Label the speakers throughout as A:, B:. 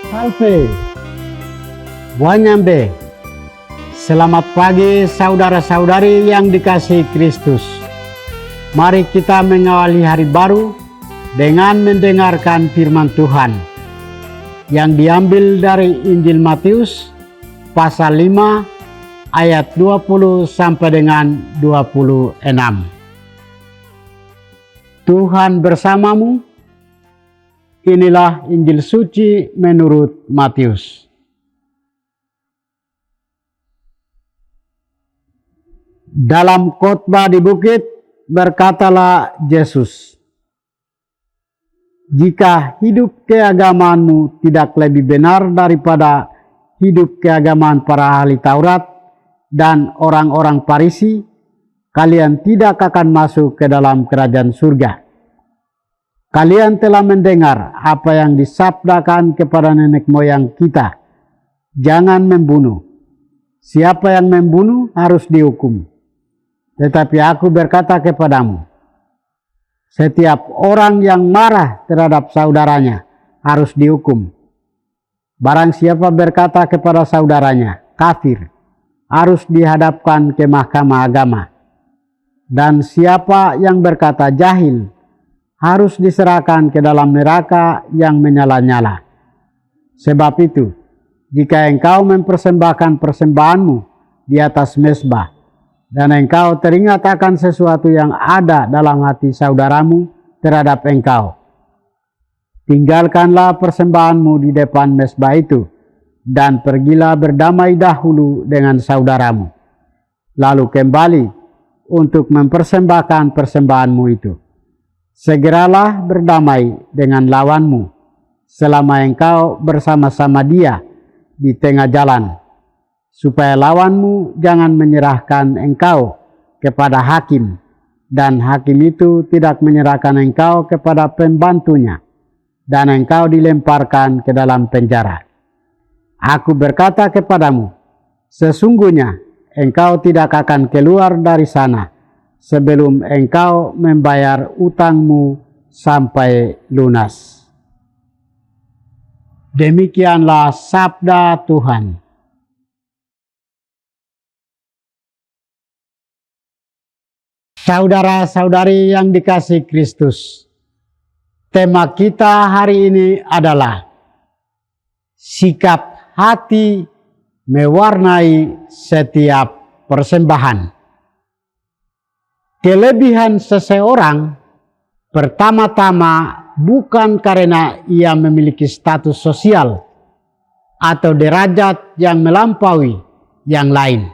A: Salve, Wanyambe. Selamat pagi saudara-saudari yang dikasihi Kristus. Mari kita mengawali hari baru dengan mendengarkan firman Tuhan yang diambil dari Injil Matius pasal 5 ayat 20 sampai dengan 26. Tuhan bersamamu. Inilah Injil suci menurut Matius. Dalam khotbah di bukit berkatalah Yesus, "Jika hidup keagamaanmu tidak lebih benar daripada hidup keagamaan para ahli Taurat dan orang-orang Farisi, kalian tidak akan masuk ke dalam kerajaan surga. Kalian telah mendengar apa yang disabdakan kepada nenek moyang kita, jangan membunuh. Siapa yang membunuh harus dihukum. Tetapi aku berkata kepadamu, setiap orang yang marah terhadap saudaranya harus dihukum. Barang siapa berkata kepada saudaranya, kafir, harus dihadapkan ke mahkamah agama. Dan siapa yang berkata jahil, harus diserahkan ke dalam neraka yang menyala-nyala. Sebab itu, jika engkau mempersembahkan persembahanmu di atas mezbah, dan engkau teringat akan sesuatu yang ada dalam hati saudaramu terhadap engkau, tinggalkanlah persembahanmu di depan mezbah itu, dan pergilah berdamai dahulu dengan saudaramu. Lalu kembali untuk mempersembahkan persembahanmu itu. Segeralah berdamai dengan lawanmu selama engkau bersama-sama dia di tengah jalan, supaya lawanmu jangan menyerahkan engkau kepada hakim, dan hakim itu tidak menyerahkan engkau kepada pembantunya, dan engkau dilemparkan ke dalam penjara. Aku berkata kepadamu, sesungguhnya engkau tidak akan keluar dari sana sebelum engkau membayar utangmu sampai lunas." Demikianlah sabda Tuhan. Saudara-saudari yang dikasihi Kristus, tema kita hari ini adalah sikap hati mewarnai setiap persembahan. Kelebihan seseorang pertama-tama bukan karena ia memiliki status sosial atau derajat yang melampaui yang lain.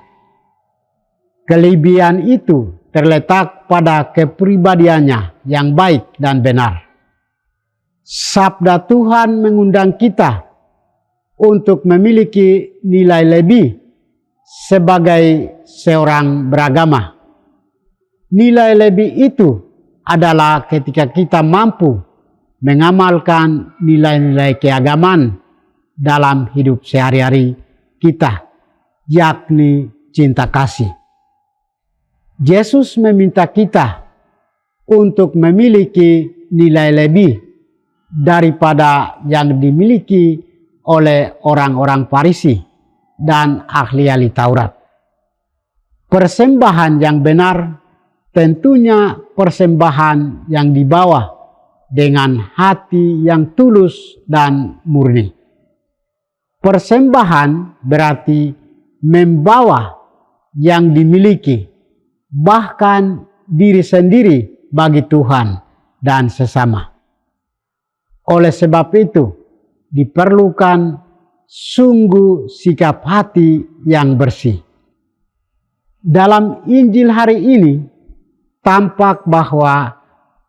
A: Kelebihan itu terletak pada kepribadiannya yang baik dan benar. Sabda Tuhan mengundang kita untuk memiliki nilai lebih sebagai seorang beragama. Nilai lebih itu adalah ketika kita mampu mengamalkan nilai-nilai keagamaan dalam hidup sehari-hari kita, yakni cinta kasih. Yesus meminta kita untuk memiliki nilai lebih daripada yang dimiliki oleh orang-orang Farisi dan ahli-ahli Taurat. Persembahan yang benar tentunya persembahan yang dibawa dengan hati yang tulus dan murni. Persembahan berarti membawa yang dimiliki, bahkan diri sendiri bagi Tuhan dan sesama. Oleh sebab itu, diperlukan sungguh sikap hati yang bersih. Dalam Injil hari ini, tampak bahwa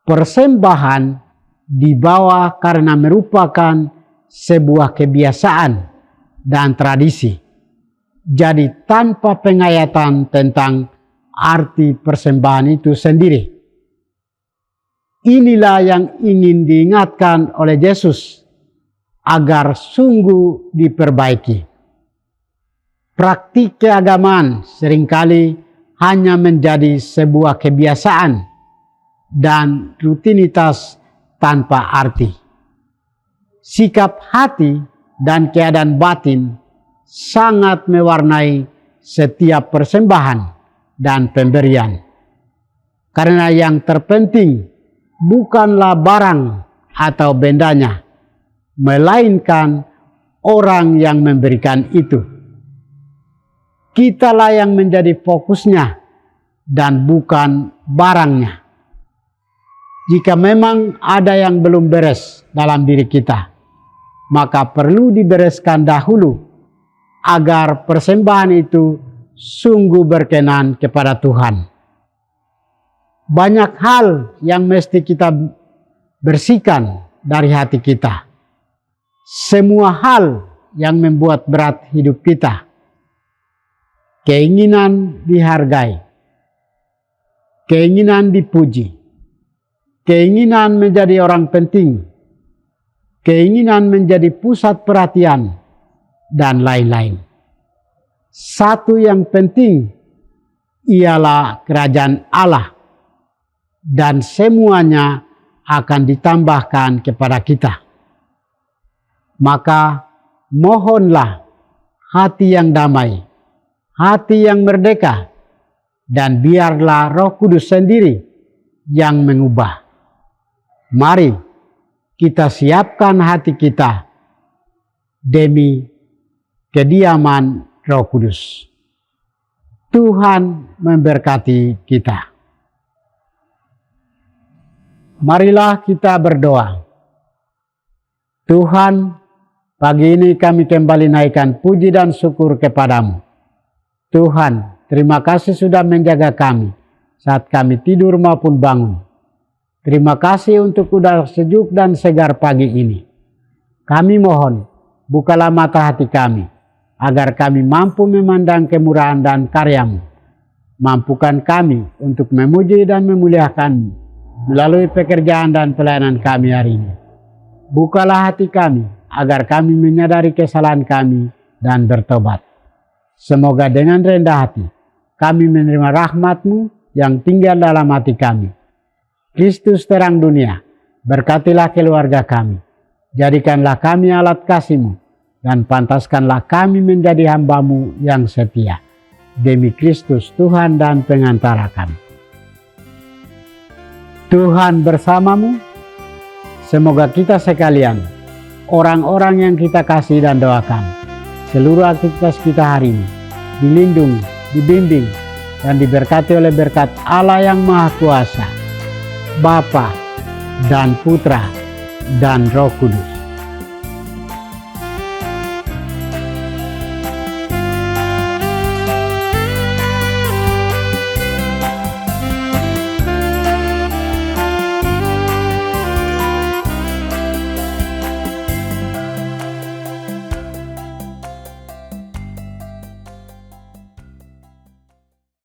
A: persembahan dibawa karena merupakan sebuah kebiasaan dan tradisi. Jadi tanpa pengayatan tentang arti persembahan itu sendiri. Inilah yang ingin diingatkan oleh Yesus agar sungguh diperbaiki. Praktik keagamaan seringkali hanya menjadi sebuah kebiasaan dan rutinitas tanpa arti. Sikap hati dan keadaan batin sangat mewarnai setiap persembahan dan pemberian. Karena yang terpenting bukanlah barang atau bendanya, melainkan orang yang memberikan itu. Kitalah yang menjadi fokusnya dan bukan barangnya. Jika memang ada yang belum beres dalam diri kita, maka perlu dibereskan dahulu agar persembahan itu sungguh berkenan kepada Tuhan. Banyak hal yang mesti kita bersihkan dari hati kita. Semua hal yang membuat berat hidup kita. Keinginan dihargai, keinginan dipuji, keinginan menjadi orang penting, keinginan menjadi pusat perhatian, dan lain-lain. Satu yang penting ialah kerajaan Allah, dan semuanya akan ditambahkan kepada kita. Maka mohonlah hati yang damai, hati yang merdeka, dan biarlah Roh Kudus sendiri yang mengubah. Mari kita siapkan hati kita demi kediaman Roh Kudus. Tuhan memberkati kita. Marilah kita berdoa. Tuhan, pagi ini kami kembali naikkan puji dan syukur kepadamu. Tuhan, terima kasih sudah menjaga kami saat kami tidur maupun bangun. Terima kasih untuk udara sejuk dan segar pagi ini. Kami mohon, bukalah mata hati kami, agar kami mampu memandang kemurahan dan karya-Mu. Mampukan kami untuk memuji dan memuliakan-Mu melalui pekerjaan dan pelayanan kami hari ini. Bukalah hati kami, agar kami menyadari kesalahan kami dan bertobat. Semoga dengan rendah hati, kami menerima rahmat-Mu yang tinggal dalam hati kami. Kristus terang dunia, berkatilah keluarga kami. Jadikanlah kami alat kasih-Mu, dan pantaskanlah kami menjadi hamba-Mu yang setia. Demi Kristus Tuhan dan pengantara kami. Tuhan bersamamu. Semoga kita sekalian, orang-orang yang kita kasih dan doakan, seluruh aktivitas kita hari ini dilindungi, dibimbing, dan diberkati oleh berkat Allah yang Maha Kuasa, Bapa dan Putra dan Roh Kudus.